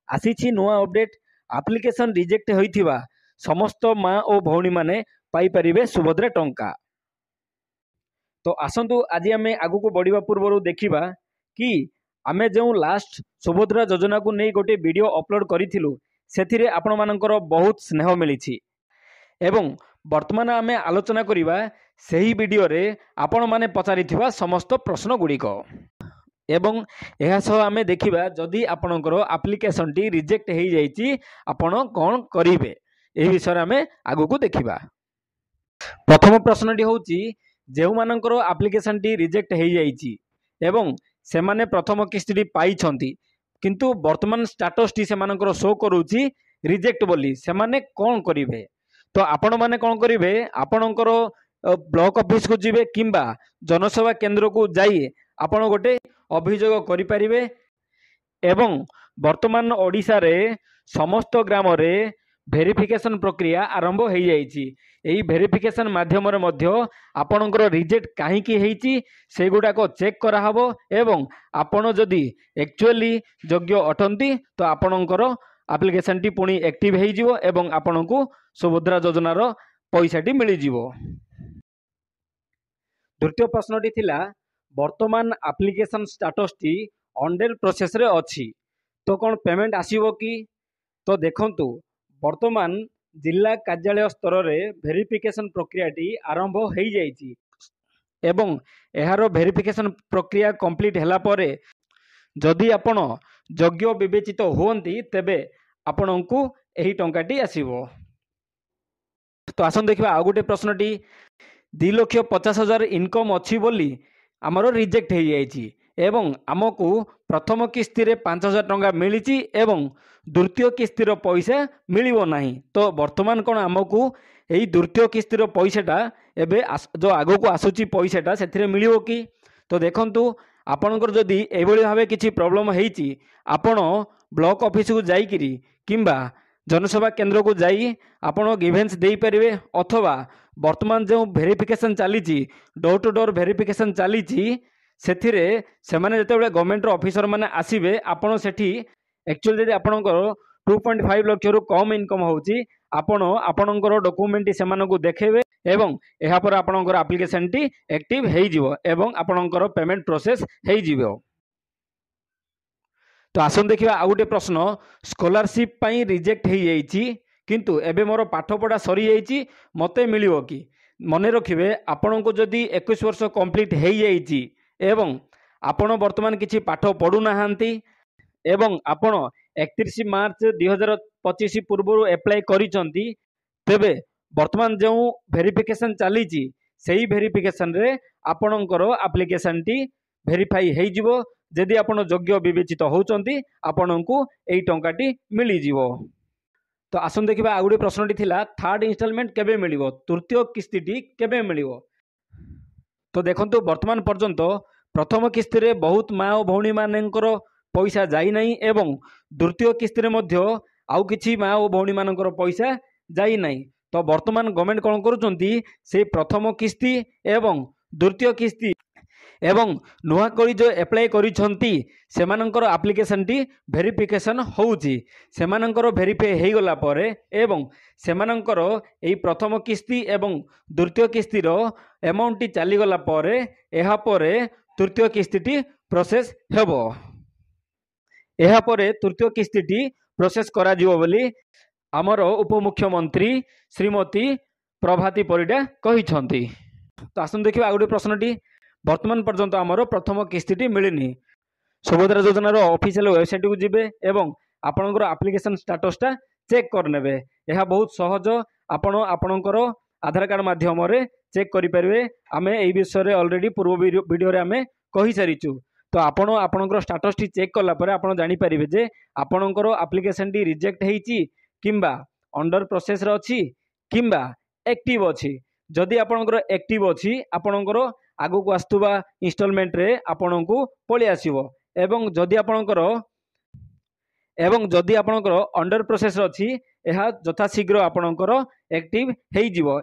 आसीछि नुआ update application reject होइथिबा समस्त माँ और भौणी माने पाई परिबे सुभद्रा टंका। तो आसंतु आज आम आगु को बढ़िया पूर्व देखा कि आमे जो लास्ट सुभद्रा योजना को नहीं गोटे वीडियो अपलोड करूँ से आपण मानकर बहुत स्नेह मिली एवं वर्तमान आम आलोचना करवा सही वीडियो रे आपण माने पचारि समस्त प्रश्न गुड़िक एवं यह सह आमे देखिबा जदि आपणकर एप्लिकेशन टी रिजेक्ट हो जाइए आपण कौन करेंगे यह विषय आमे आगु को देखिबा। प्रथम प्रश्न टी होची जो मानकर एप्लिकेशन टी रिजेक्ट हो जाइए एवं से माने प्रथम किस्ती पाई किंतु वर्तमान स्टेटस टी से मानकर शो करूची रिजेक्ट बोली से माने कौन करेंगे। तो आपण माने कौन करेंगे आपणकर ब्लॉक ऑफिस को जीवे किंबा जनसेवा केंद्र को जाई आपण गोटे अभियोग करें एवं वर्तमान ओडिशा रे समस्त ग्राम रे भेरिफिकेशन प्रक्रिया आरंभ हो जाइए। यही भेरिफिकेशन माध्यम आपणकर रिजेक्ट कहीं से गुड़ाक चेक कराहब एवं आपण जदि एक्चुअली योग्य अटंती तो आपणकर एप्लिकेशन टी पुणी एक्टिव हो एवं आपण को सुभद्रा योजनार पैसाटी मिल जिवो। द्वितीय प्रश्नटी थिला वर्तमान application status T under process रे अछि तो कौन पेमेंट आसीबो कि। तो देखंतु वर्तमान जिला कार्यालय स्तर रे भेरिफिकेशन प्रक्रिया टी आरंभ हो जाइए एवं एहार भेरिफिकेशन प्रक्रिया कंप्लीट हैला परे जदि आपण योग्य विवेचित होती तेबे आपणको एही टंकाटी आसीबो। तो आसन देखिबा आ गोटे प्रश्नटी 2,50,000 इनकम अच्छी बोली आमर रिजेक्ट हो जाइए एवं आमको प्रथम किस्ती रे 5,000 टंका मिली एवं द्वितीय किस्तीर पैसा मिलिबो नाही। तो वर्तमान कौन आमको यही द्वितीय किस्तीर पैसाटा एबे जो आगो को आसुची पैसाटा से मिलिबो कि। तो देखंतु आपणकर जदि एभली भावे किछि प्रॉब्लम हेइची आपण ब्लॉक ऑफिस को जाइकिरी किंबा जनसेवा केंद्र को जाई आपण गिवेंस देई परिवे अथवा वर्तमान जो भेरिफिकेशन चली डोर टू डोर भेरिफिकेशन चली सेथिरे सेमाने जेतेबेले गवर्नमेंट ऑफिसर माने आसीबे आपण सेठी एक्चुअली जदि आपणकर 2.5 लाख रु कम इनकम होउची आपण आपणकर डॉक्यूमेंट सेमानकु देखेबे एवं एहा पर आपणकर एप्लिकेशन टी एक्टिव हेइ जिवो एवं आपणकर पेमेंट प्रोसेस हेइ जिवो। तो आसन देखिबा आ गोटे प्रश्न स्कॉलरशिप पई रिजेक्ट हेइ जाइची किंतु एबे मोर पाठ पढ़ा सरी जाइची मते मिलिबो कि। मने रखिबे आपणको जदि 21 वर्ष कंप्लीट हेइ जाइची एवं आपण वर्तमान किछि पाठ पढ़ु नाहांती एवं आपण 31 मार्च 2025 पूर्व एप्लाई करिसंती तेबे वर्तमान जो भेरिफिकेशन चली सही भेरिफिकेशन रे आपणकर एप्लिकेशन टी भेरीफाई हेइ जिवो जदि आपण योग्य विवेचित होउचंती आपणको एई टंकाटी मिली जिवो। तो आसन देखिबा आ गोटे प्रश्नटी थिला थर्ड इंस्टॉलमेंट केबे मिलिबो तृतीय किस्तीटी केबे मिलिबो। तो देखंतु वर्तमान पर्यंत प्रथम किस्ती रे बहुत माँ और भौणी मानकर पैसा जाई नहीं एवं द्वितीय किस्ती रे मध्य आउ किछि माँ और भौणी मानकर पैसा जाई नहीं। तो वर्तमान गवर्नमेंट कौन करुचंती से प्रथम किस्ती एवं द्वितीय किस्ती एवं नुआ करी जो एप्लाई करिसंती सेमानंकर एप्लिकेशन टी भेरिफिकेशन होउची सेमानंकर भेरिफाई हेइ गला परे एवं सेमानंकर एई प्रथम किस्ती एवं द्वितीय किस्तीर अमाउंट टी चली गला परे एहा परे तृतीय किस्ती प्रोसेस हेबो। एहा परे तृतीय किस्ती प्रोसेस करा जिवो बोली आमर उपमुख्यमंत्री श्रीमती प्रभाती परिडा कहिसंती। तो आसन देखिबा आ गोटे प्रश्नटी वर्तमान पर्यंत आमर प्रथम किस्ती मिलनी सुभद्रा योजनार ऑफिशियल वेबसाइट को जीवे एवं आपणकर एप्लिकेशन स्टेटसटा चेक करने यह बहुत सहज आपण आपणकर आधार कार्ड माध्यम चेक करें आम यही विषय ऑलरेडी पूर्व वीडियो रे आमे कहि सारिचु। तो आपण आपणकर स्टेटस टी चेक कला परे आपण जानि परिबे जे आपणकर एप्लिकेशन टी रिजेक्ट हेइची किंबा अंडर प्रोसेस रे अछि किंबा एक्टिव अछि। जदि आपणकर एक्टिव अछि आपणकर आगु को आस्तुबा इंस्टॉलमेंट रे आपणको पळि आसीबो एवं जदि आपणकर अंडर प्रोसेस अछि एहा यथाशीघ्र आपणकर एक्टिव हेइ जिवो।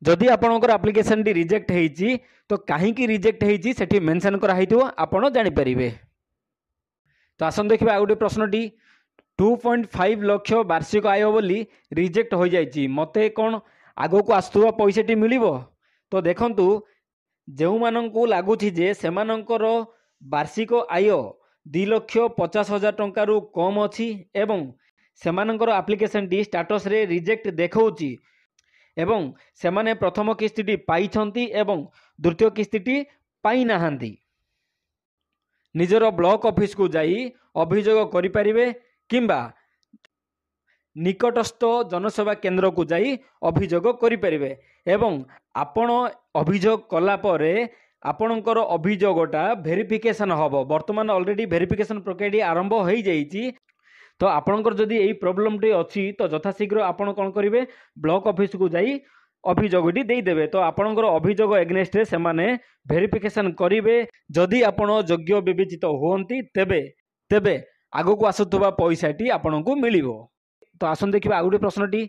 जदि आपणकर एप्लिकेशन टी रिजेक्ट हेइची तो काहेकि रिजेक्ट हेइची सेठी मेंशन करा हेइथिबो आपण जानि परिबे। तो आसन देखिए आ गोटे प्रश्नटी 2.5 लक्ष वार्षिक आय बोली रिजेक्ट हो जाइए मते कौन आगो को आसुवा पैसाटी मिलिबो। तो देखंतु जो मानू लगुच जे सेमानंकर वार्षिक आय 2,50,000 टंकारु कम अच्छी एवं सेमानंकर एप्लिकेशन टी स्टाटस रे रिजेक्ट देखौची एवं सेमाने प्रथम किस्ती पाइछंती एवं द्वितीय किस्ती पाई नाहांती। निजर ब्लॉक ऑफिस को जाई अभियोग करिपारिबे किंबा निकटस्थ जनसेवा केंद्र को जाई अभियोग करिपारिबे एवं आपण अभियोग कला परे आपणकर अभियोगटा भेरिफिकेशन हबो। वर्तमान ऑलरेडी भेरिफिकेशन प्रक्रिया आरंभ हो जाइए। तो आपणकर जदि यही प्रॉब्लम टी अच्छी तो यथाशीघ्र आपण कौन करेंगे ब्लॉक ऑफिस को जाई अभियोगटी देदेवे। तो आपणकर अभियोग एग्नेस्ट से माने भेरिफिकेशन करेंगे। जदि आपण योग्य विवेचित हुअंती तेबे तेबे आगो को आसुवा पैसाटी आपन को मिलिबो। तो आसन देखिए आ गोटे प्रश्नटी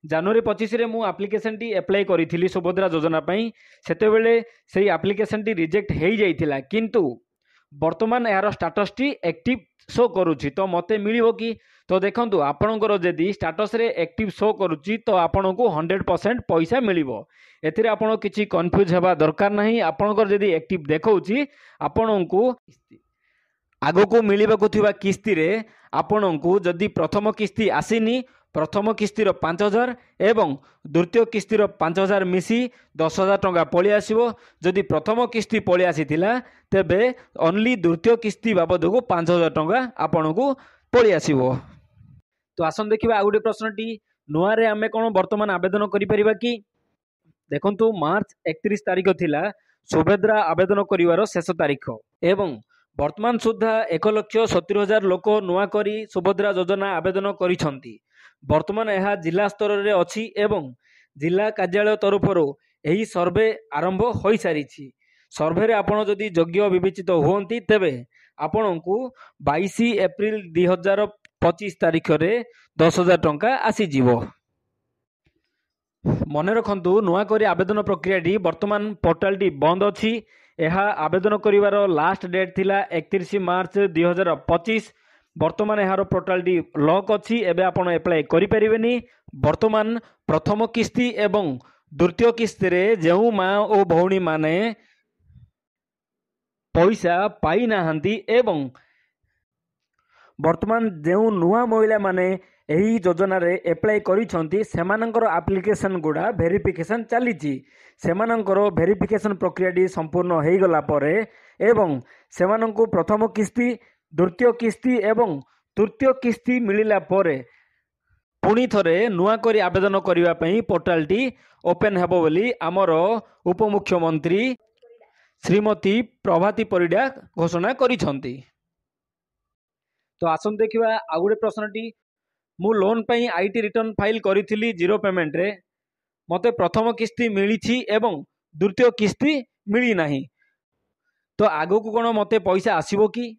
जनवरी 25 रे मु एप्लिकेशन टी अप्लाई करी सुभद्रा योजना पाई सेते बेले सेही एप्लिकेशन टी रिजेक्ट हो जाइथिला किंतु वर्तमान यार स्टाटस टी एक्टिव शो करुच्ची। तो मते मिलिबो कि तो देखंतु आपणकर जदि स्टाटस रे एक्टिव शो करुच्ची तो आपन को 100% पैसा मिलिबो। एथिरे आपण किछि कंफ्यूज हेबा दरकार नहीं। आपणकर जदि एक्टिव देखौची आपन को आगो को मिलवा को थिबा किस्ती रे आपन को जदि प्रथम किस्ती आसीनी प्रथम किस्तीर 5,000 एवं द्वितीय किस्तीर 5,000 मिसी 10,000 टंका पलि आसीबो। जदि प्रथम किस्ती पलि आसीथिला तेबे ओनली द्वितीय किस्ती बाबद को 5,000 टंका आपन को पलि आसीबो। तो आसन देखिबा आ गोटे प्रश्नटी नुआ रे आमे कोन वर्तमान आवेदन करि परिबा कि देखंतु मार्च 31 तारिख थिला सुभद्रा आवेदन करिवार शेष तारिख एवं वर्तमान सुधा 1,70,000 लोक नुआ करी सुभद्रा योजना आवेदन करिसंती। वर्तमान यह जिला स्तर रे अछि एवं जिला कार्यालय तरफ यही सर्वे आरंभ हो सारी। सर्वे रे आपण जदि योग्य विवेचित हुअंती तेबे आपण को 22 एप्रिल 2025 तारिख रे 10,000 टंका आसी जीवो। मन रखंतु नुआ करी आवेदन प्रक्रिया वर्तमान पोर्टाल टी बंद अछि। यह आवेदन करिवार लास्ट डेट थिला 31 मार्च 2025। वर्तमान यार पोर्टाल टी लॉक अच्छी एवं आपड़ एप्लाय करें। वर्तमान प्रथम किस्ती एवं द्वितीय किस्ती रे जो माँ और भौणी माने पैसा पाई नाहांती एवं वर्तमान जो नुआ महिला माने यही योजना रे एप्लाय करिसंती सेमानंकर एप्लिकेशन गुड़ा भेरिफिकेशन चली। सेमानंकर भेरिफिकेशन प्रक्रिया संपूर्ण हो गला परे एवं सेमानंकु प्रथम किस्ती द्वितीय किस्ती एवं तृतीय किस्ती मिलिला परे पुणी थरे नुआ करी आवेदन करिवा पई पोर्टाल टी ओपन हेबो बोली आमर उपमुख्यमंत्री श्रीमती प्रभाती परिडा घोषणा करिसंती। तो आसन देखिबा आ गोटे प्रश्नटी मु लोन पई आईटी रिटर्न फाइल करी जीरो पेमेंट रे मते प्रथम किस्ती मिली एवं द्वितीय किस्ती मिली नाही। तो आगो को कोन मते पैसा आसीबो कि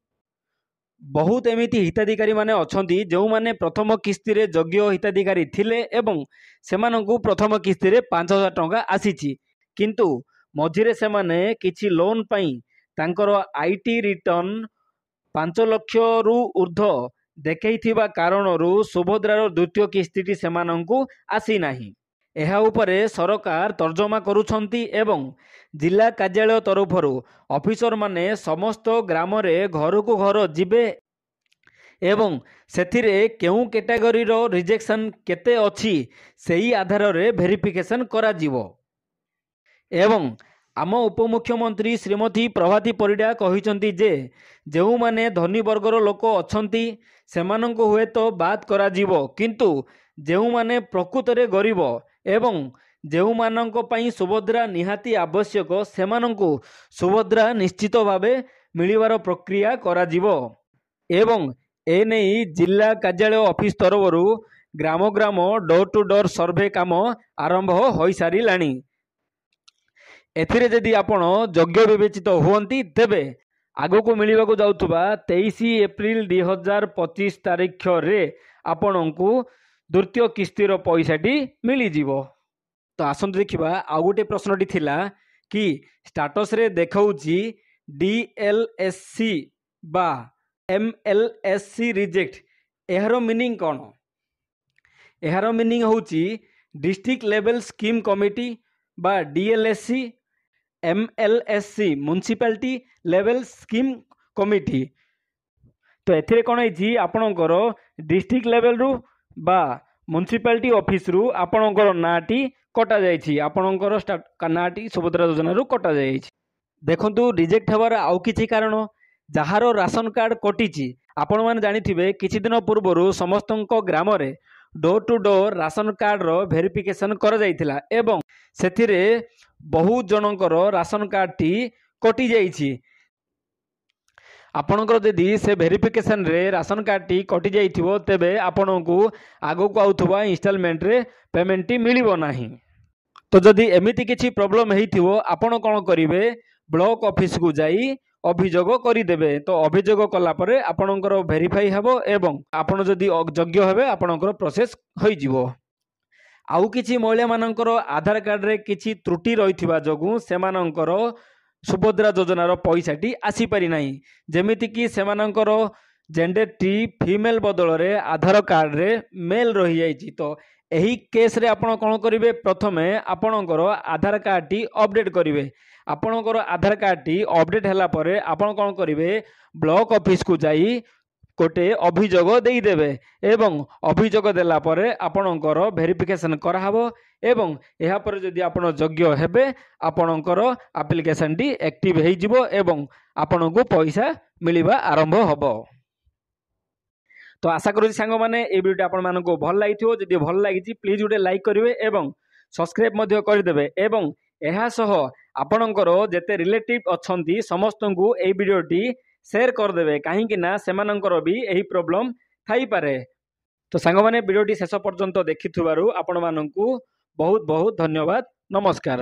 बहुत एमिति हिताधिकारी माने अछंती जो माने प्रथम किस्ती रे योग्य हिताधिकारी थिले एवं सेमानंकु प्रथम किस्ती रे 5,000 टंका आसीची किंतु मझिरे सेमाने किछि लोन पई तांकर आईटी रिटर्न 5 लाख रु ऊर्ध्व देखैथिबा कारणरू सुभद्रार द्वितीय किस्तीटी सेमानंकु आसी नाही। एहा उपरे सरकार तर्जमा करुछंती एवं जिला कार्यालय तरफरू ऑफिसर माने समस्त ग्राम रे घर को घर जिबे एवं सेथिरे केउ कैटेगरी रो रिजेक्शन केते अछि सेही आधार रे वेरिफिकेशन करा जिवो। एवं आम उपमुख्यमंत्री श्रीमती प्रभाती परिडा कहिसंती जे जो माने धनी वर्गर लोक अछंती सेमानंको हुए तो बात करा जिवो किंतु जो माने प्रकृत रे गरीब एवं जो मानंको पई सुभद्रा निहाती आवश्यक सेमानंको सुभद्रा निश्चित भावे मिलिवार प्रक्रिया करा जिवो। एवं एने जिला कार्यालय ऑफिस तरफरू ग्राम ग्राम डोर टू डोर सर्वे काम आरंभ हो सारिलाणी। एथिरे जदि आपण योग्य विवेचित हुअंती तेबे आगो को मिलिबा को जाउथबा 23 एप्रिल 2025 तारीख रे आपण को द्वितीय किस्तीर पैसाटी मिली जीवो। तो आसंतु देखिबा आ गोटे प्रश्नटी थिला कि स्टाटस रे देखाउची डीएलएससी बा MLSC रिजेक्ट एहार मीनिंग कौन? एहार मीनिंग होची डिस्ट्रिक्ट लेवल स्कीम कमिटी बा DLSC, MLSC municipality level scheme committee. तो एथिरे कौन है आपणकर डिस्ट्रिक्ट लेवल रु बा म्युनिसिपालिटी ऑफिस रु आपणकर नाटी कटा जाइछि, आपणकर नाटी सुभद्रा योजना रु कटा जाइछि। देखंतु रिजेक्ट हेबार आउ किछि कारण, जहार राशन कार्ड कटिछि आपण माने जानिथिबे किछि दिन पूर्वरु समस्तଙ୍କ ग्राम रे door to door ration card रो वेरिफिकेशन कर जाइथिला एवं सेथिरे बहुत जनकर राशन कार्ड टी कटि जाइछि। आपणकर जदि से वेरिफिकेशन रे राशन कार्ड टी कटि जाइथिबो तेबे आपणकु आगो को आउथबा इंस्टॉलमेंट रे पेमेंट टी मिलिबो नाही। तो जदि एमिति किछि प्रॉब्लम हेइथिबो आपण कोन करिवे, ब्लॉक ऑफिस को जाई अभियोग करिदेबे। तो अभियोग कला परे आपणकर वेरीफाई हेबो एवं आपण जदि योग्य हेबे आपणकर प्रोसेस होई जिवो। आउ किछि महिला मानकर आधार कार्ड रे किछि त्रुटि रहिथिबा जोगु सेमानकर सुभद्रा योजनार पैसाटी आसी पारि नाही, जेमिति कि सेमानकर जेंडर टी फीमेल बदल रे आधार कार्ड रे मेल रही जाइछि। तो एही केस रे आपण कोन करिवे, प्रथमे आपणकर आधार कार्ड टी अपडेट करिवे। आपणकर आधार कार्ड टी अपडेट हैला परे आपण कोन करिवे, ब्लॉक ऑफिस को जाई कोटे अभियोग देई देबे एवं अभियोग देला परे आपणकर वेरिफिकेशन कराहबो एवं एहा पर जदि आपण योग्य हेबे आपणकर एप्लिकेशन टी एक्टिव हेइ जिवो एवं आपणको पैसा मिलिबा आरंभ हबो। तो आशा करूँ सांग मैंने ये वीडियो आपण मानक भल लगी, जदि भल लगी प्लीज गोटे लाइक करेंगे एवं सब्सक्राइब मध्य करदेवे एवं एहा सह आपणकर जेते रिलेटिव अच्छी समस्त को ये वीडियोटी शेयर करदेवे, कहीं सेमानंकर भी यही प्रॉब्लम थाई पारे। तो सांग मैंने वीडियोटी शेष पर्यंत देखिथुबारु आपण मानकु बहुत बहुत धन्यवाद। नमस्कार।